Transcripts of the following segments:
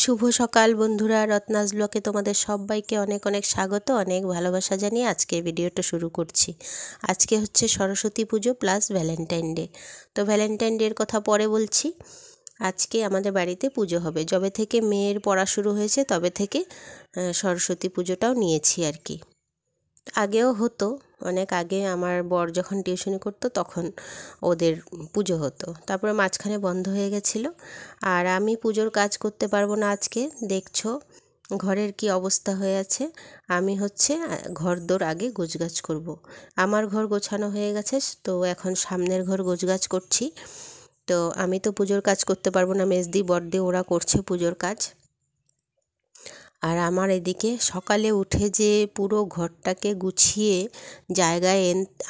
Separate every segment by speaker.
Speaker 1: শুভ সকাল বন্ধুরা, রত্নাস ব্লগে তোমাদের সবাইকে অনেক অনেক স্বাগত, অনেক ভালোবাসা জানিয়ে আজকের ভিডিওটা শুরু করছি। আজকে হচ্ছে সরস্বতী পুজো প্লাস ভ্যালেন্টাইন ডে। তো ভ্যালেন্টাইন ডের কথা পরে বলছি। আজকে আমাদের বাড়িতে পুজো হবে। যবে থেকে মেয়ের পড়া শুরু হয়েছে তবে থেকে সরস্বতী পুজোটাও নিয়েছি আর কি। আগেও হতো, অনেক আগে আমার বর যখন টিউশনি করতো তখন ওদের পুজো হতো, তারপরে মাঝখানে বন্ধ হয়ে গেছিলো। আর আমি পুজোর কাজ করতে পারবো না আজকে। দেখছো ঘরের কি অবস্থা হয়ে আছে। আমি হচ্ছে ঘরদোর আগে গোছগাছ করব। আমার ঘর গোছানো হয়ে গেছে, তো এখন সামনের ঘর গোছগাছ করছি। তো আমি তো পুজোর কাজ করতে পারবো না, মেজদি বড়দি ওরা করছে পুজোর কাজ। আর আমার এদিকে সকালে উঠে যে পুরো ঘরটাকে গুছিয়ে জায়গায়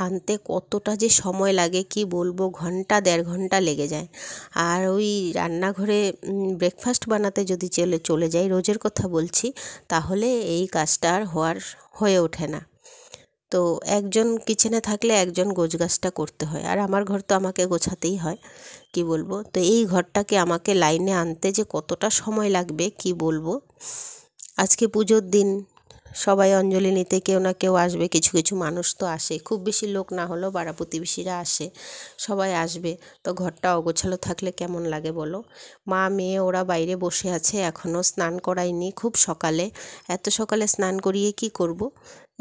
Speaker 1: আনতে কতটা যে সময় লাগে কি বলবো, ঘন্টা দেড় ঘন্টা লেগে যায়। আর ওই রান্নাঘরে ব্রেকফাস্ট বানাতে যদি চলে যাই, রোজের কথা বলছি, তাহলে এই কাজটা আর হয়ে ওঠে না। তো একজন কিচেনে থাকলে একজন গোছগাছটা করতে হয়, আর আমার ঘর তো আমাকে গোছাতেই হয়, কি বলবো। তো এই ঘরটাকে আমাকে লাইনে আনতে যে কতটা সময় লাগবে কি বলবো। আজকে পুজোর দিন সবাই অঞ্জলি নিতে কেউ না কেউ আসবে, কিছু কিছু মানুষ তো আসে, খুব বেশি লোক না হলেও পাড়া প্রতিবেশীরা আসে, সবাই আসবে। তো ঘরটা অগোছালো থাকলে কেমন লাগে বলো। মা মেয়ে ওরা বাইরে বসে আছে, এখনও স্নান করাইনি, খুব সকালে, এত সকালে স্নান করিয়ে কি করব।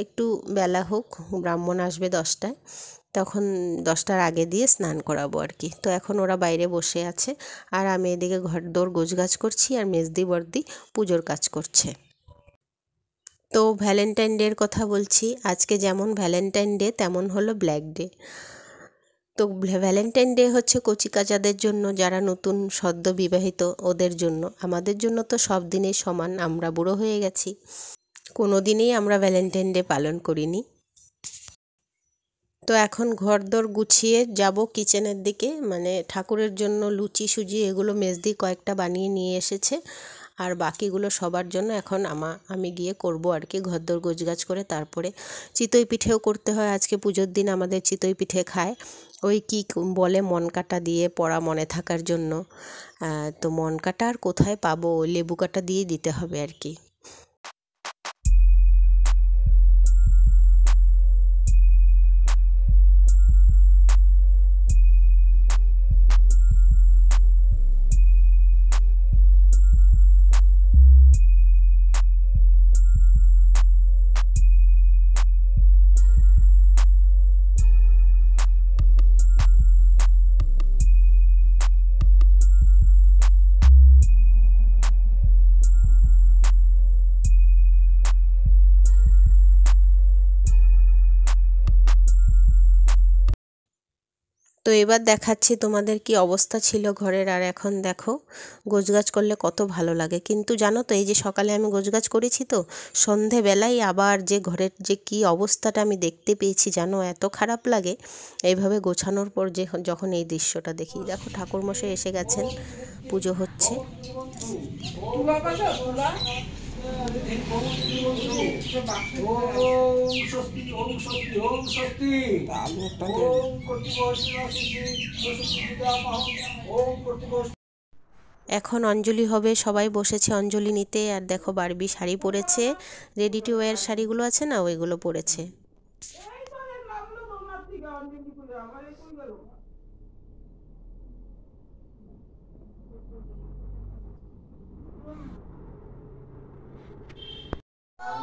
Speaker 1: একটু বেলা হোক, ব্রাহ্মণ আসবে 10টায়, তখন 10টার আগে দিয়ে স্নান করাবো আর কি। তো এখন ওরা বাইরে বসে আছে, আর আমি এদিকে ঘরদোর গোছগাছ করছি, আর মেজদি বড়দি পুজোর কাজ করছে। তো ভ্যালেন্টাইন ডের কথা বলছি। আজকে যেমন ভ্যালেন্টাইন ডে তেমন হলো ব্ল্যাক ডে। তো ভ্যালেন্টাইন ডে হচ্ছে কচিকাচাদের জন্য, যারা নতুন সদ্য বিবাহিত ওদের জন্য। আমাদের জন্য তো সব দিনই সমান, আমরা বুড়ো হয়ে গেছি, কোনো দিনই আমরা ভ্যালেন্টাইন ডে পালন করিনি। তো এখন ঘরদোর গুছিয়ে যাব কিচেনের দিকে, মানে ঠাকুরের জন্য লুচি সুজি এগুলো মেজদি কয়েকটা বানিয়ে নিয়ে এসেছে, আর বাকিগুলো সবার জন্য এখন আমি গিয়ে করব আর কি। ঘরদোর গোছগাছ করে তারপরে চিতই পিঠেও করতে হয়। আজকে পুজোর দিন আমাদের চিতই পিঠে খায়, ওই কি বলে মন কাটা দিয়ে, পড়া মনে থাকার জন্য। তো মন কাটা আর কোথায় পাবো, লেবু কাটা দিয়ে দিতে হবে আর কি। তো এবার দেখাচ্ছি তোমাদের কি অবস্থা ছিল ঘরের, আর এখন দেখো গোছগাছ করলে কত ভালো লাগে। কিন্তু জানো তো, এই যে সকালে আমি গোছগাছ করেছি, তো সন্ধেবেলায় আবার যে ঘরের যে কি অবস্থাটা আমি দেখতে পেয়েছি জানো, এত খারাপ লাগে। এইভাবে গোছানোর পর যখন এই দৃশ্যটা দেখি, দেখো ঠাকুরমশাই এসে গেছেন, পুজো হচ্ছে। এখন অঞ্জলি হবে, সবাই বসেছে অঞ্জলি নিতে। আর দেখো বারবি শাড়ি পরেছে, রেডি টু ওয়্যার শাড়িগুলো আছে না, ওইগুলো পরেছে।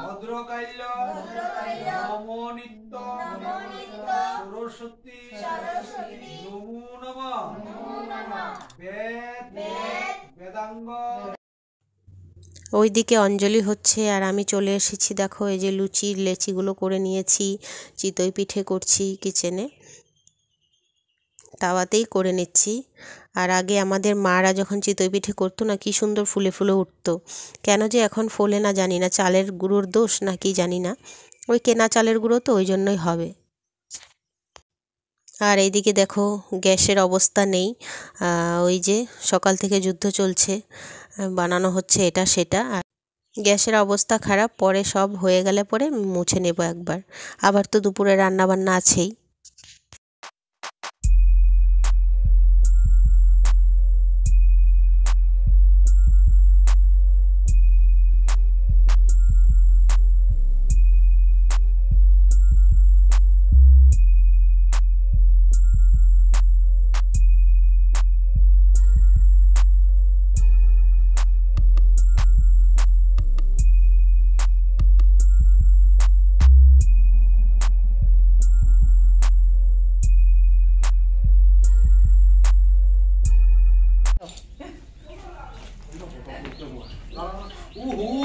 Speaker 2: ভদ্রকাল্য নমো নিত্য সরস্বতী নমো নমঃ বেদাঙ্গ।
Speaker 1: ওইদিকে অঞ্জলি হচ্ছে, আর আমি চলে এসেছি। দেখো এই যে লেচিগুলো করে নিয়েছি, চিতই পিঠে করছি কিচেনে, তাওয়াতেই করে নিচ্ছি। আর আগে আমাদের মারা যখন চিতই পিঠে করতো না, কি সুন্দর ফুলে ফুলে উঠতো। কেন যে এখন ফোলে না জানি না, চালের গুঁড়োর দোষ না কি জানি না, ওই কেনা চালের গুঁড়ো তো, ওই জন্যই হবে। আর এইদিকে দেখো গ্যাসের অবস্থা নেই, ওই যে সকাল থেকে যুদ্ধ চলছে, বানানো হচ্ছে এটা সেটা, আর গ্যাসের অবস্থা খারাপ। পরে সব হয়ে গেলে পরে মুছে নেব একবার, আবার তো দুপুরে রান্না বান্না আছেই।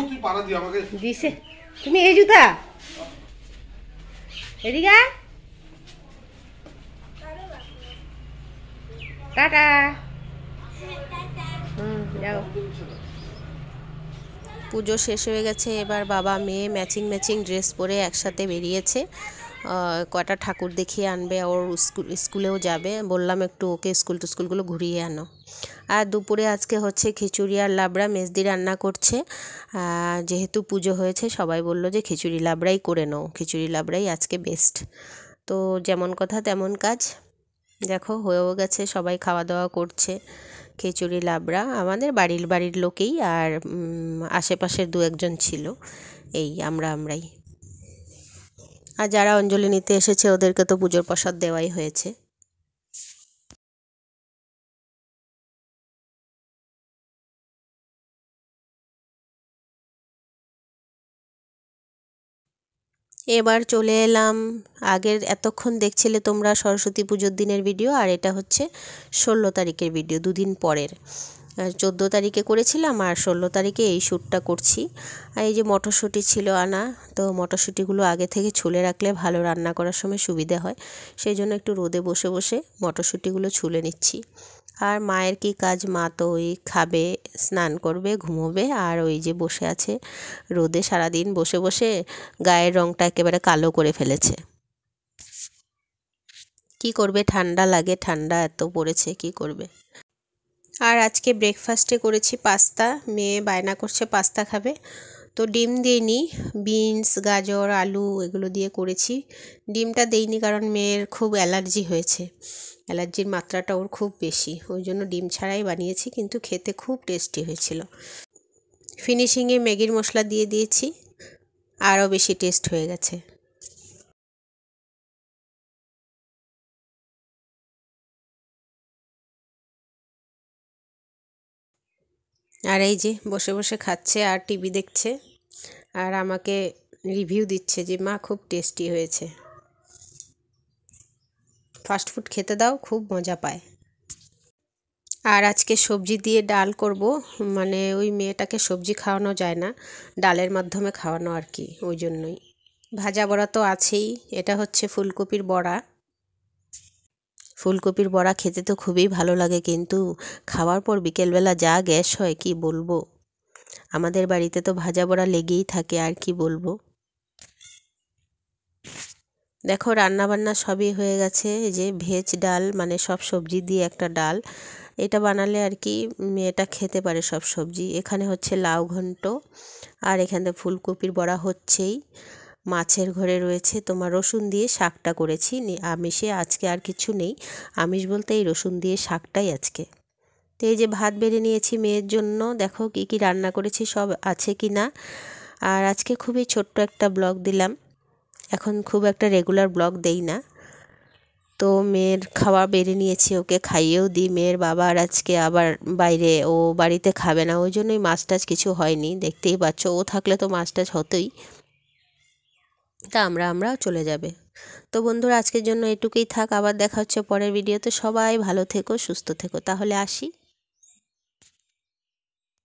Speaker 2: তুই পাড়া দি আমাকে
Speaker 3: দিছে তুমি এই জুতা এদিকে আয়। টাটা যাও।
Speaker 1: পুজো শেষ হয়ে গেছে, এবার বাবা মেয়ে ম্যাচিং ম্যাচিং ড্রেস পরে একসাথে বেরিয়েছে। কটা ঠাকুর দেখিয়ে আনবে, ওর স্কুলেও যাবে। বললাম একটু ওকে স্কুলগুলো ঘুরিয়ে আনো। আর দুপুরে আজকে হচ্ছে খিচুড়ি আর লাবড়া মেজদি রান্না করছে। যেহেতু পুজো হয়েছে সবাই বলল যে খিচুড়ি লাবড়াই করে নাও, খিচুড়ি লাবড়াই আজকে বেস্ট। তো যেমন কথা তেমন কাজ, দেখো হয়েও গেছে, সবাই খাওয়া দাওয়া করছে। খিচুড়ি লাবড়া আমাদের বাড়ির লোকেই, আর আশেপাশের দু একজন ছিল, এই আমরাই। আর যারা অঞ্জলি নিতে এসেছে ওদেরকে তো পুজোর প্রসাদ দেওয়াই হয়েছে। এবার চলে এলাম, আগের এতক্ষণ দেখছিলে তোমরা সরস্বতী পুজোর দিনের ভিডিও, আর এটা হচ্ছে 16 তারিখের ভিডিও, দুদিন পরের। 14 তারিখে করেছিলাম আর 16 তারিখে এই শ্যুটটা করছি। আর এই যে মটরশুঁটি ছিল আনা, তো মটরশুঁটিগুলো আগে থেকে ছুলে রাখলে ভালো রান্না করার সময় সুবিধে হয়, সেই জন্য একটু রোদে বসে বসে মটরশুঁটিগুলো ছুলে নিচ্ছি। আর মায়ের কি কাজ, মা তো ওই খাবে, স্নান করবে, ঘুমোবে, আর ওই যে বসে আছে রোদে সারাদিন বসে বসে গায়ের রঙটা একেবারে কালো করে ফেলেছে। কি করবে, ঠান্ডা লাগে, ঠান্ডা এত পড়েছে, কি করবে। আর আজকে ব্রেকফাস্টে করেছি পাস্তা, মেয়ে বায়না করছে পাস্তা খাবে, তো ডিম দিইনি, বিনস গাজর আলু এগুলো দিয়ে করেছি। ডিমটা দেইনি কারণ মেয়ের খুব অ্যালার্জি হয়েছে, অ্যালার্জির মাত্রাটা ওর খুব বেশি, ওই জন্য ডিম ছাড়াই বানিয়েছি, কিন্তু খেতে খুব টেস্টি হয়েছিল। ফিনিশিংয়ে ম্যাগির মশলা দিয়ে দিয়েছি, আরও বেশি টেস্ট হয়ে গেছে। আর এই যে বসে বসে খাচ্ছে আর টিভি দেখছে, আর আমাকে রিভিউ দিচ্ছে যে মা খুব টেস্টি হয়েছে। ফাস্টফুড খেতে দাও, খুব মজা পায়। আর আজকে সবজি দিয়ে ডাল করব, মানে ওই মেয়েটাকে সবজি খাওয়ানো যায় না, ডালের মাধ্যমে খাওয়ানো আর কি, ওই জন্যই। ভাজা বড়া তো আছেই, এটা হচ্ছে ফুলকপির বড়া। ফুলকপির বড়া খেতে তো খুবই ভালো লাগে, কিন্তু খাওয়ার পর বিকেলবেলা যা গ্যাস হয় কি বলবো। আমাদের বাড়িতে তো ভাজা বড়া লেগেই থাকে, আর কি বলবো। দেখো রান্না বান্না সবই হয়ে গেছে, এই যে ভেজ ডাল, মানে সব সবজি দিয়ে একটা ডাল, এটা বানালে আর কি মেয়েটা খেতে পারে সব সবজি। এখানে হচ্ছে লাউ ঘন্ট, আর এখানে ফুলকপির বড়া হচ্ছেই। মাছের ঘরে রয়েছে তোমার রসুন দিয়ে শাকটা করেছি, আমিষে আজকে আর কিছু নেই, আমিষ বলতে এই রসুন দিয়ে শাকটাই আজকে। তো এই যে ভাত বেড়ে নিয়েছি মেয়ের জন্য, দেখো কি কি রান্না করেছি সব আছে কি না। আর আজকে খুবই ছোট্ট একটা ব্লগ দিলাম, এখন খুব একটা রেগুলার ব্লগ দেই না। তো মেয়ের খাওয়া বেড়ে নিয়েছি, ওকে খাইয়েও দিই। মেয়ের বাবা আর আজকে আবার বাইরে, ও বাড়িতে খাবে না, ওই জন্যই মাছ টাছ কিছু হয়নি, দেখতেই পাচ্ছ, ও থাকলে তো মাছ টাছ হতোই। তা আমরা চলে যাবে। তো বন্ধুরা আজকের জন্য এটুকুই থাক, আবার দেখা হচ্ছে পরের ভিডিওতে। সবাই ভালো থেকো, সুস্থ থেকো, তাহলে আসি।